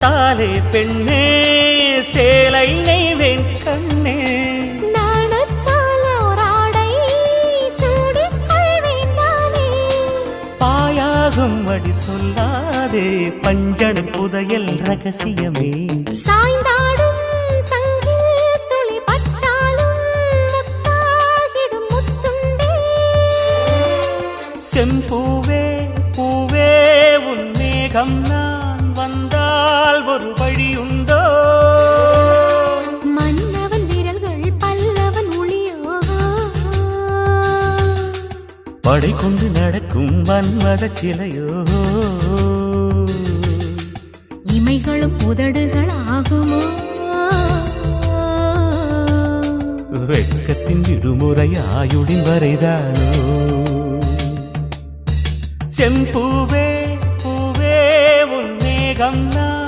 தாலே பெண்ணே சேலை நெய்வேன் கண்ணே பாயாகும் அடி சொல்லாதே பஞ்சணம் புதையல் ரகசியமே சாய்ந்தாடும் சங்கில் துளி பட்டாலும் முத்தாகிடும் முத்துண்டே செம்பூவே பூவே உன் மேகம் நான் வந்தால் ஒரு வழியுண்டோ மன்னவன் விரல்கள் பல்லவன் ஒளியோ படை கொண்டு நடக்கும் வன்மத சிலையோ இமைகளும் உதடுகள் ஆகுமோ வெட்கத்தின் விடுமுறை ஆயுடின் வரைதானோ செம்பூவே பூவே உன் மேகம் நான்